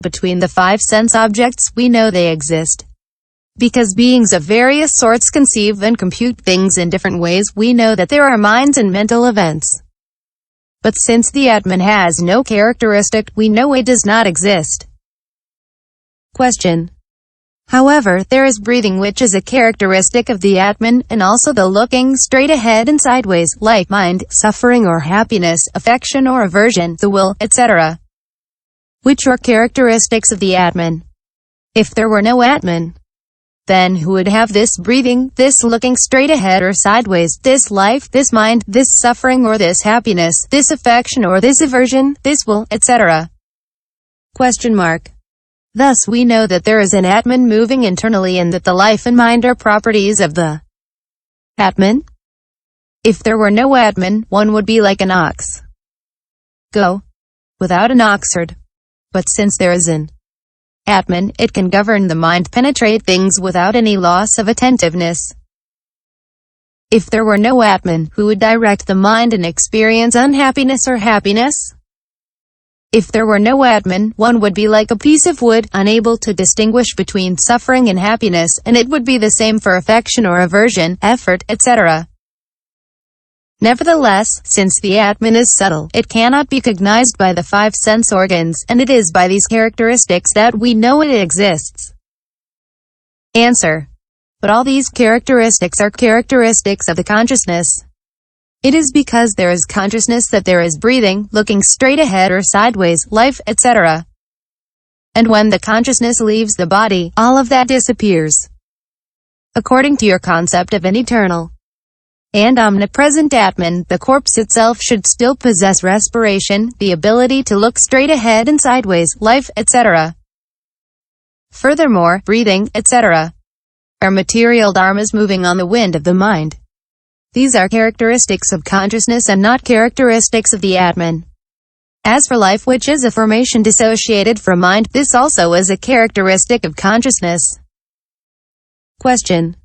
between the five sense objects, we know they exist. Because beings of various sorts conceive and compute things in different ways, we know that there are minds and mental events. But since the Atman has no characteristic, we know it does not exist. Question. However, there is breathing, which is a characteristic of the Atman, and also the looking straight ahead and sideways, like mind, suffering or happiness, affection or aversion, the will, etc., which are characteristics of the Atman. If there were no Atman, then who would have this breathing, this looking straight ahead or sideways, this life, this mind, this suffering or this happiness, this affection or this aversion, this will, etc.? Question mark. Thus we know that there is an Atman moving internally and that the life and mind are properties of the Atman. If there were no Atman, one would be like an ox, go without an oxherd. But since there is an Atman, it can govern the mind, penetrate things without any loss of attentiveness. If there were no Atman, who would direct the mind and experience unhappiness or happiness? If there were no Atman, one would be like a piece of wood, unable to distinguish between suffering and happiness, and it would be the same for affection or aversion, effort, etc. Nevertheless, since the Atman is subtle, it cannot be cognized by the five sense organs, and it is by these characteristics that we know it exists. Answer. But all these characteristics are characteristics of the consciousness. It is because there is consciousness that there is breathing, looking straight ahead or sideways, life, etc. And when the consciousness leaves the body, all of that disappears. According to your concept of an eternal and omnipresent Atman, the corpse itself should still possess respiration, the ability to look straight ahead and sideways, life, etc. Furthermore, breathing, etc. are material dharmas moving on the wind of the mind. These are characteristics of consciousness and not characteristics of the Atman. As for life, which is a formation dissociated from mind, this also is a characteristic of consciousness. Question.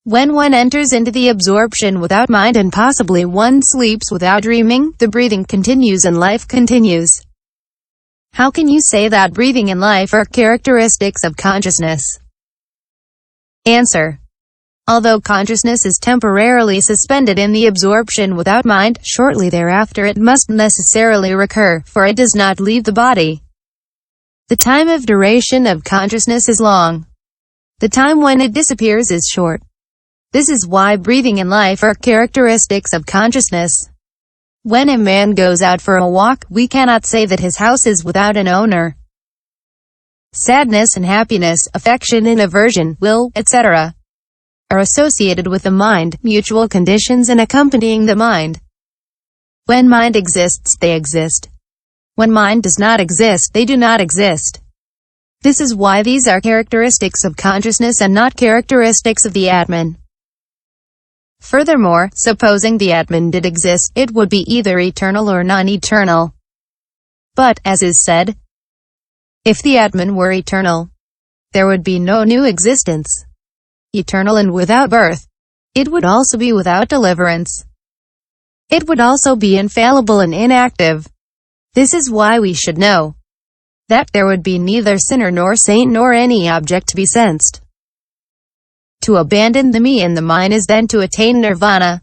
When one enters into the absorption without mind and possibly one sleeps without dreaming, the breathing continues and life continues. How can you say that breathing and life are characteristics of consciousness? Answer. Although consciousness is temporarily suspended in the absorption without mind, shortly thereafter it must necessarily recur, for it does not leave the body. The time of duration of consciousness is long. The time when it disappears is short. This is why breathing and life are characteristics of consciousness. When a man goes out for a walk, we cannot say that his house is without an owner. Sadness and happiness, affection and aversion, will, etc. are associated with the mind, mutual conditions and accompanying the mind. When mind exists, they exist. When mind does not exist, they do not exist. This is why these are characteristics of consciousness and not characteristics of the Atman. Furthermore, supposing the Atman did exist, it would be either eternal or non-eternal. But, as is said, if the Atman were eternal, there would be no new existence. Eternal and without birth, it would also be without deliverance. It would also be infallible and inactive. This is why we should know that there would be neither sinner nor saint nor any object to be sensed. To abandon the me and the mine is then to attain nirvana.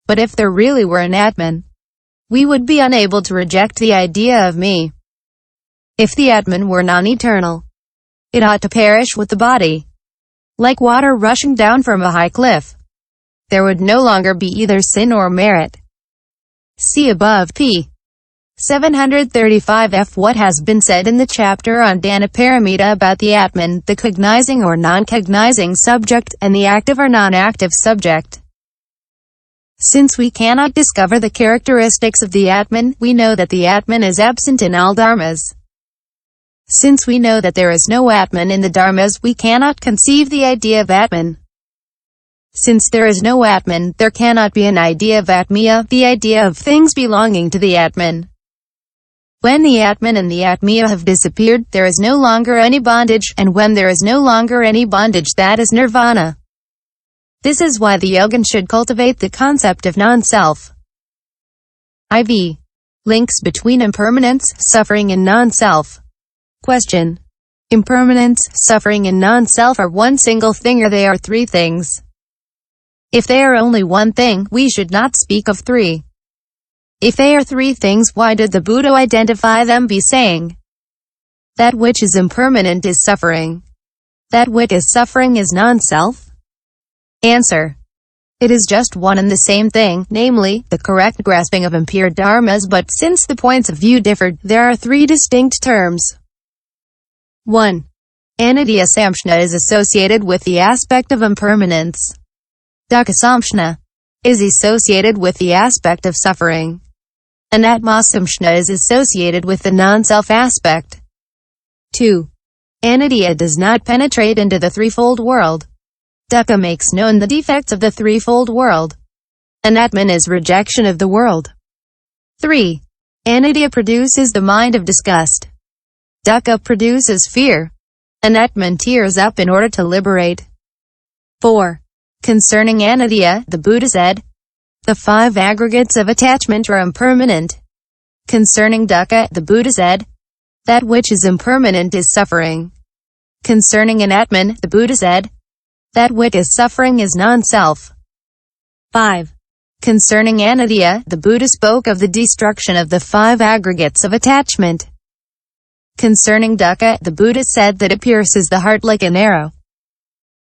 But if there really were an Atman, we would be unable to reject the idea of me. If the Atman were non-eternal, it ought to perish with the body, like water rushing down from a high cliff. There would no longer be either sin or merit. See above p. 735 f. What has been said in the chapter on Dhana about the Atman, the cognizing or non-cognizing subject, and the active or non-active subject. Since we cannot discover the characteristics of the Atman, we know that the Atman is absent in all dharmas. Since we know that there is no Atman in the dharmas, we cannot conceive the idea of Atman. Since there is no Atman, there cannot be an idea of Atmiya, the idea of things belonging to the Atman. When the Atman and the Atmiya have disappeared, there is no longer any bondage, and when there is no longer any bondage, that is nirvana. This is why the yogin should cultivate the concept of non-self. IV. Links between impermanence, suffering and non-self. Question. Impermanence, suffering and non-self are one single thing or they are three things? If they are only one thing, we should not speak of three. If they are three things, why did the Buddha identify them by saying, that which is impermanent is suffering, that which is suffering is non-self? Answer. It is just one and the same thing, namely, the correct grasping of impure dharmas, but since the points of view differed, there are three distinct terms. 1. Anityasamjna is associated with the aspect of impermanence. Duhkhasamjna is associated with the aspect of suffering. Anatmasamjna is associated with the non-self aspect. 2. Anitya does not penetrate into the threefold world. Duhkha makes known the defects of the threefold world. Anatman is rejection of the world. 3. Anitya produces the mind of disgust. Duhkha produces fear. Anatman tears up in order to liberate. 4. Concerning anitya, the Buddha said, the five aggregates of attachment are impermanent. Concerning dukkha, the Buddha said, that which is impermanent is suffering. Concerning anatman, the Buddha said, that which is suffering is non-self. 5. Concerning anitya, the Buddha spoke of the destruction of the five aggregates of attachment. Concerning dukkha, the Buddha said that it pierces the heart like an arrow.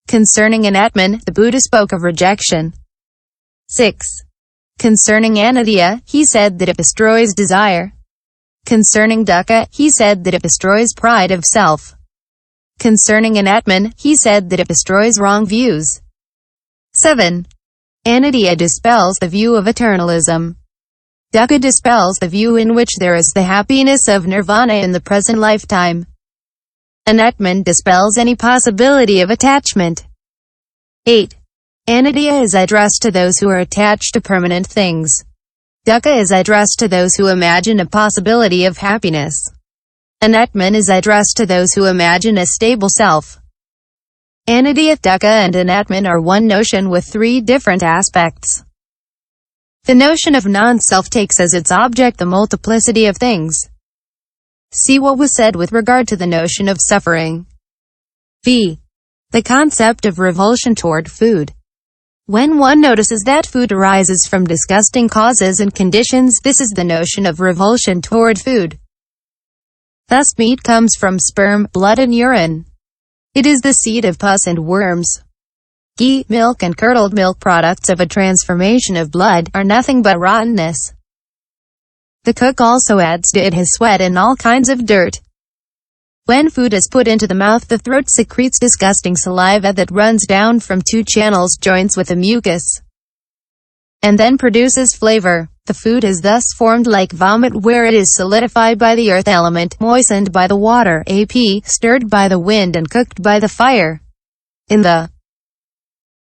Concerning anatman, the Buddha spoke of rejection. 6. Concerning anitya, he said that it destroys desire. Concerning dukkha, he said that it destroys pride of self. Concerning anatman, he said that it destroys wrong views. 7. Anitya dispels the view of eternalism. Dukkha dispels the view in which there is the happiness of nirvana in the present lifetime. Anatman dispels any possibility of attachment. 8. Anitya is addressed to those who are attached to permanent things. Dukkha is addressed to those who imagine a possibility of happiness. Anatman is addressed to those who imagine a stable self. Anitya, dukkha and anatman are one notion with three different aspects. The notion of non-self takes as its object the multiplicity of things. See what was said with regard to the notion of suffering. b. The concept of revulsion toward food. When one notices that food arises from disgusting causes and conditions, this is the notion of revulsion toward food. Thus meat comes from sperm, blood and urine. It is the seed of pus and worms. Ghee, milk and curdled milk, products of a transformation of blood, are nothing but rottenness. The cook also adds to it his sweat and all kinds of dirt. When food is put into the mouth, the throat secretes disgusting saliva that runs down from two channels, joints with a mucus, and then produces flavor. The food is thus formed like vomit, where it is solidified by the earth element, moistened by the water, ap, stirred by the wind and cooked by the fire. In the